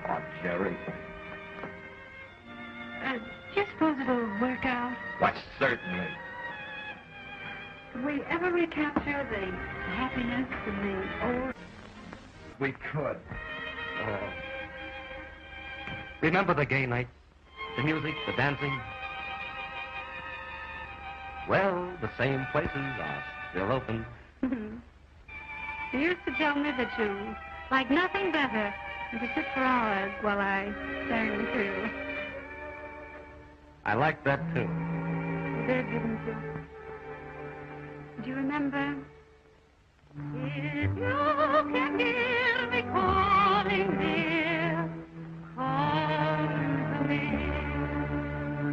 Oh, Jerry. Do you suppose it'll work out? Why, certainly. Could we ever recapture the happiness of the old... We could. Oh. Remember the gay nights? The music, the dancing? Well, the same places are still open. You used to tell me that you like nothing better than to sit for hours while I sang to you. I like that, too. You did, didn't you? Do you remember? If you can hear me calling, dear, come to me,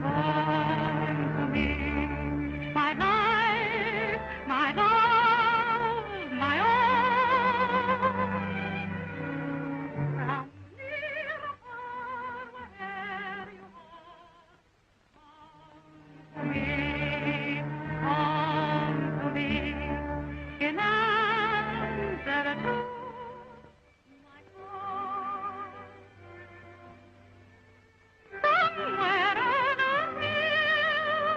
come to me. My life, my love, my all. From near or far, wherever you are, come to me, come to me. In answer to my call, somewhere on a hill,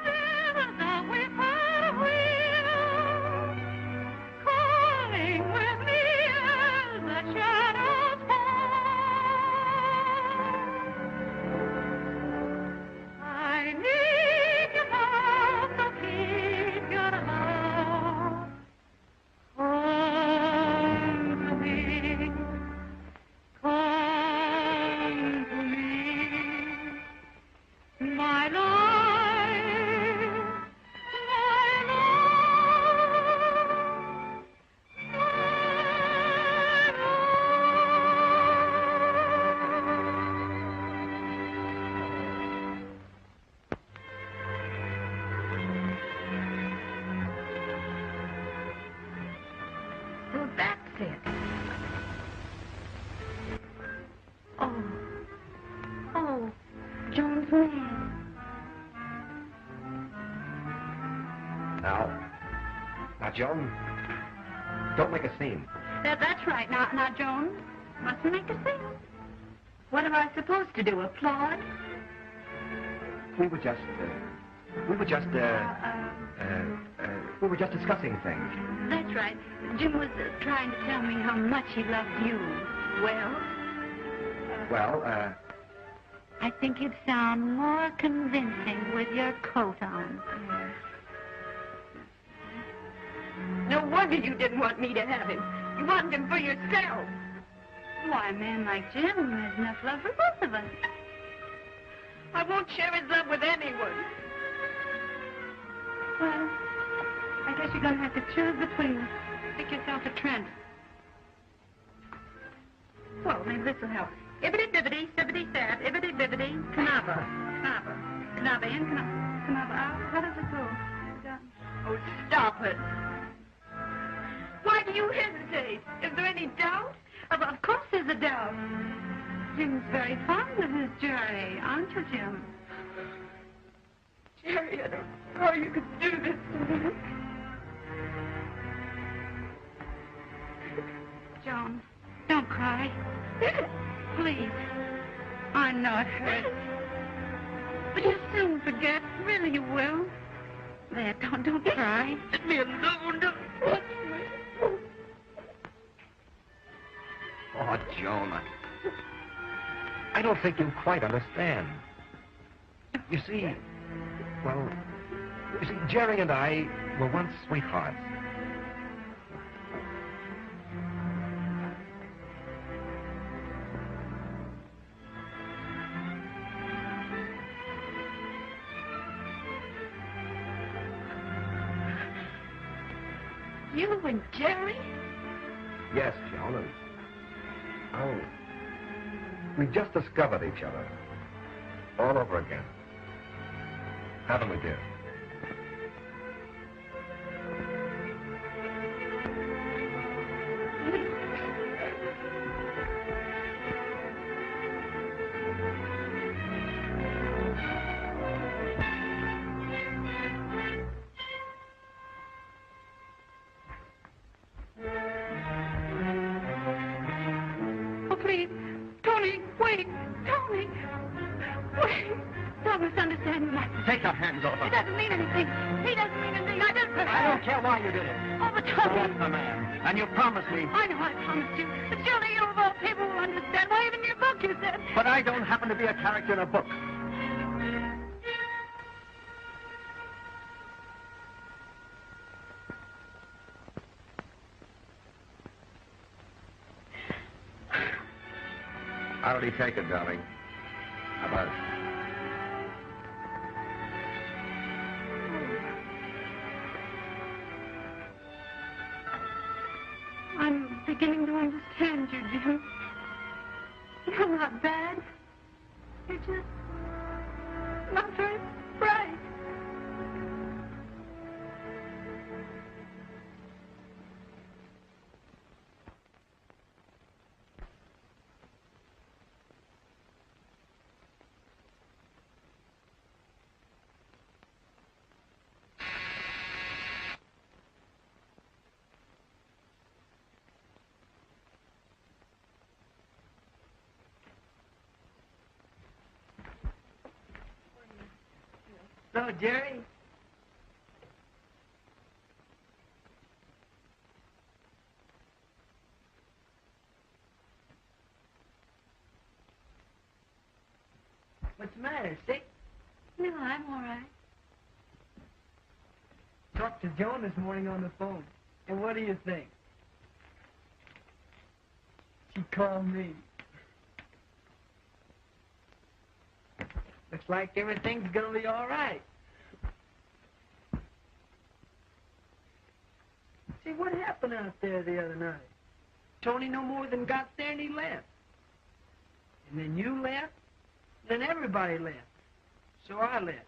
there's a whippoorwill, calling with me as the shadows fall. I need your love, so keep your love. Come to me, come to me, my life, my love, So that's it. Oh, Joan's man. Now, Joan, don't make a scene. That's right. Now, Joan, mustn't make a scene. What am I supposed to do? Applaud? We were just discussing things. That's right. Jim was trying to tell me how much he loved you. Well? I think you'd sound more convincing with your coat on. Yes. No wonder you didn't want me to have him. You wanted him for yourself. Why, a man like Jim has enough love for both of us. I won't share his love with anyone. Well, I guess you're going to have to choose between us. Pick yourself a Trent. Well, maybe this will help. Ibbity-bibbity, sibbity-sab, ibbity-bibbity, canaba. Canaba. Canaba in, canaba out. How does it go? Oh, stop it. Why do you hesitate? Is there any doubt? Of course there's a doubt. Jim's very fond of his Jerry, aren't you, Jim? Jerry, I don't know how you could do this to me. Joan, don't cry. Please. I know it hurts. But you'll soon forget. Really, you will. There, don't cry. Let me alone. Don't touch me. Oh, Joan, I don't think you quite understand. You see, Jerry and I were once sweethearts. You and Jerry? Yes, Joan, and we just discovered each other all over again. Haven't we, dear? Please, Tony, wait. Tony, wait. Don't misunderstand me. Take your hands off It her. doesn't mean anything. He doesn't mean anything. I just... I don't care why you did it. Oh, but You Tony... left the man, and you promised me. I know I promised you. But surely you of all people will understand. Why, even in your book you said... But I don't happen to be a character in a book. How did he take it, darling? How about it? I'm beginning to understand you, Jim. You're not bad. You're just not very bright. So, Jerry? What's the matter, sick? No, I'm all right. Talked to Joan this morning on the phone. And what do you think? She called me. Looks like everything's gonna be all right. See, what happened out there the other night? Tony no more than got there and he left. And then you left. Then everybody left. So I left.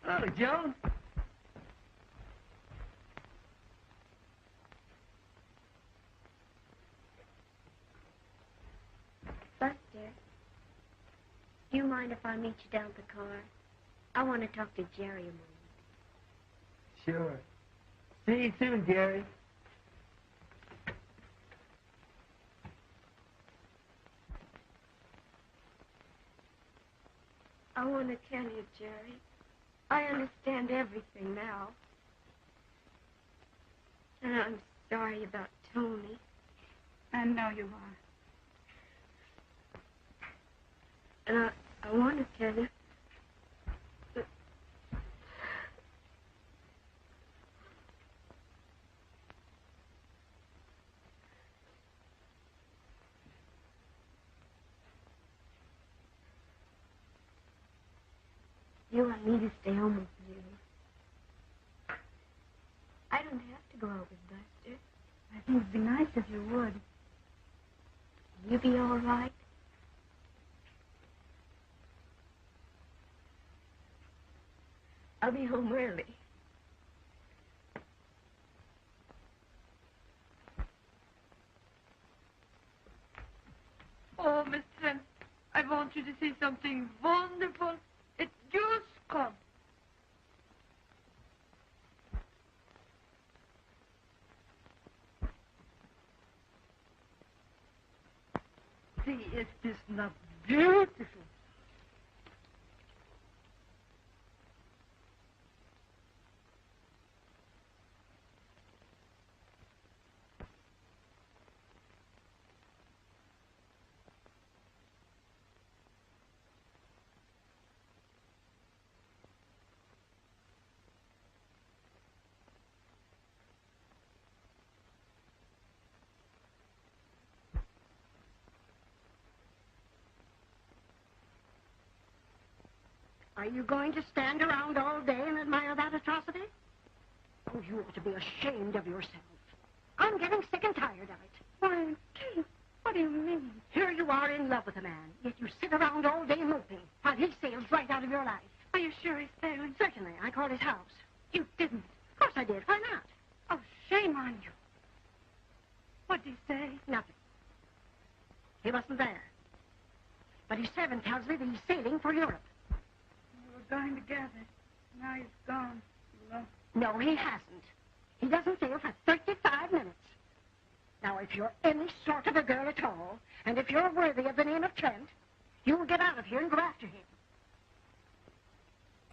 Hello, Joan. Buster, do you mind if I meet you down at the car? I want to talk to Jerry a moment. Sure. See you soon, Jerry. I want to tell you, Jerry, I understand everything now. And I'm sorry about Tony. I know you are. And I want to tell you. You want me to stay home with you. I don't have to go out with Buster. I think it'd be nice if you would. Will you be all right? I'll be home early. Oh, Miss Trent, I want you to see something wonderful. It just come. See, is this not beautiful? Are you going to stand around all day and admire that atrocity? Oh, you ought to be ashamed of yourself. I'm getting sick and tired of it. Why, Kate, what do you mean? Here you are in love with a man, yet you sit around all day moping while he sails right out of your life. Are you sure he's sailing? Certainly. I called his house. You didn't. Of course I did. Why not? Oh, shame on you. What'd he say? Nothing. He wasn't there. But his servant tells me that he's sailing for Europe. We were going together. Now he's gone. Look. No, he hasn't. He doesn't sail for 35 minutes. Now, if you're any sort of a girl at all, and if you're worthy of the name of Trent, you'll get out of here and go after him.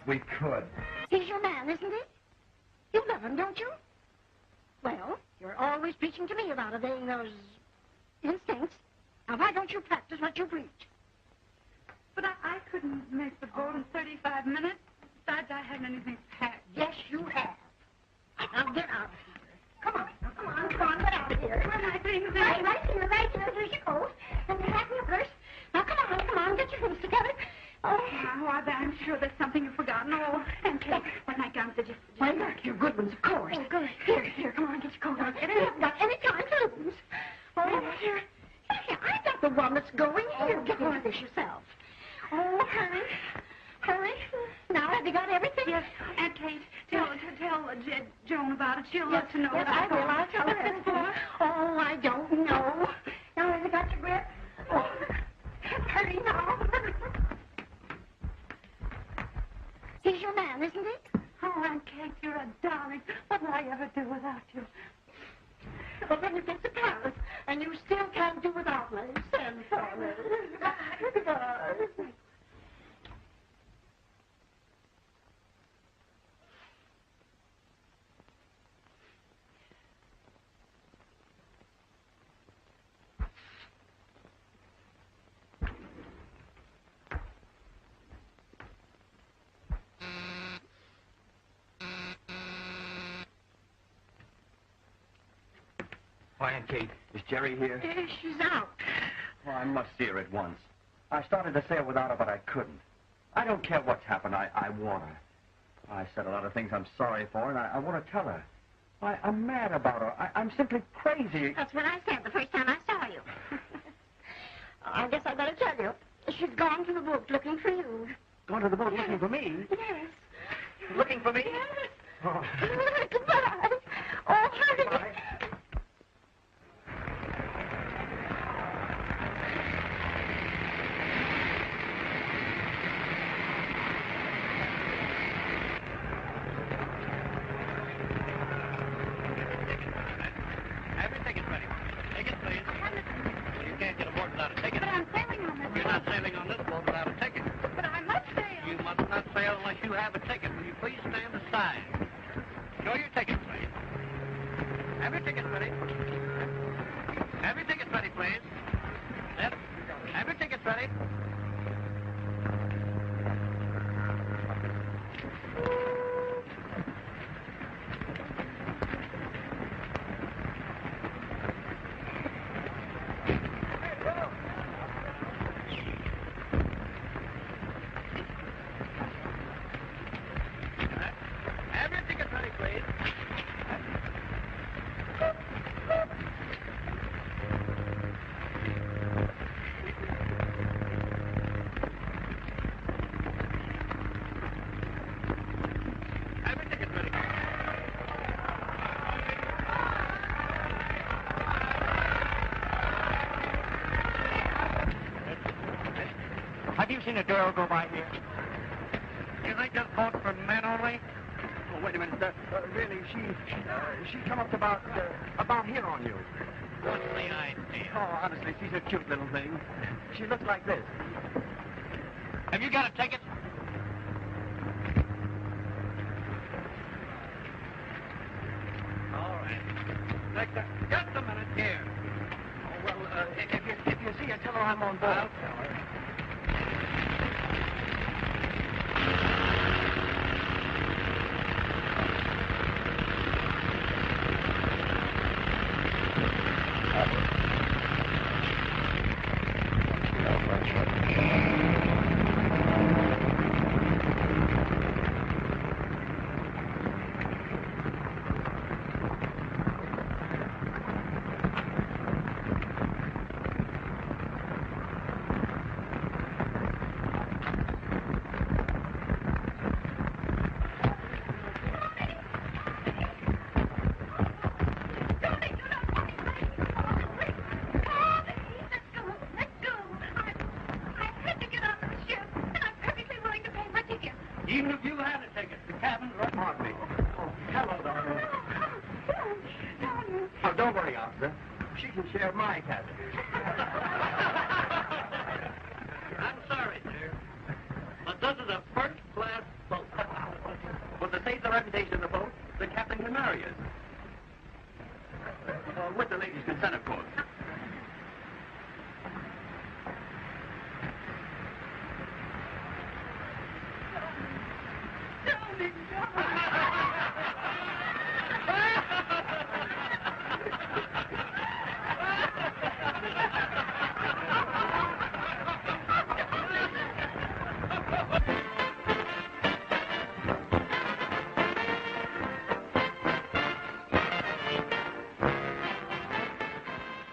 We could. He's your man, isn't he? You love him, don't you? Well, you're always preaching to me about obeying those instincts. Now, why don't you practice what you preach? But I couldn't make the boat in 35 minutes. Besides, I haven't anything packed. Yes, you have. Now, get out of here. Come on, get out of here. Where are my things? Right here. Here's your coat. And your hat and your purse. Now, come on, get your things together. Oh, I'm sure there's something you've forgotten. Oh, and Kate, what my guns did you... Why, look, your good ones, of course. Oh, good. Here, come on, get your coat on. You haven't got any time to lose. Oh, here, I got the one that's going. Here, get into this yourself. Oh, hurry. Now, have you got everything? Yes, and Kate, tell Joan about it. She'll love to know. Yes, I will. I'll tell her everything. Oh, I don't know. Now, have you got your grip? Oh, hurry now. He's your man, isn't he? Oh, Aunt Kate, you're a darling. What will I ever do without you? Well, then you get to Paris, and you still can't do without me. Send for me. Goodbye. Why, Aunt Kate, is Jerry here? She's out. Oh, I must see her at once. I started to sail without her, but I couldn't. I don't care what's happened. I want her. I said a lot of things I'm sorry for, and I want to tell her. I'm mad about her. I'm simply crazy. That's what I said the first time I saw you. I guess I better tell you. She's gone to the boat looking for you. Gone to the boat looking for me? Yes. Looking for me? Yes. Oh. Goodbye. Oh, hurry. Goodbye. Have your ticket ready. Take it, please. Well, you can't get aboard without a ticket. But I'm sailing on this You're not sailing on this boat without a ticket. But I must sail. You must not sail unless you have a ticket. Will you please stand aside? Show your ticket, please. ready. Have your tickets ready, please. Yep. Have your tickets ready. Have your tickets ready, please. Have your tickets ready. Have you seen a girl go by here? You think this boat's for men only? Oh, wait a minute. Really, she come up about here on you. What's the idea? Oh, honestly, she's a cute little thing. She looks like this. Have you got a ticket? All right. Just a minute here. Oh, well, if you see her, tell her I'm on board. I'll tell her. Even if you had a ticket, the cabin's right. Pardon me. Oh, hello, darling. Oh, don't worry, officer. She can share my cabin. I'm sorry, dear, but this is a first-class boat. But to save the reputation of the boat, the captain can marry us. With the lady's consent, of course. Darling, darling.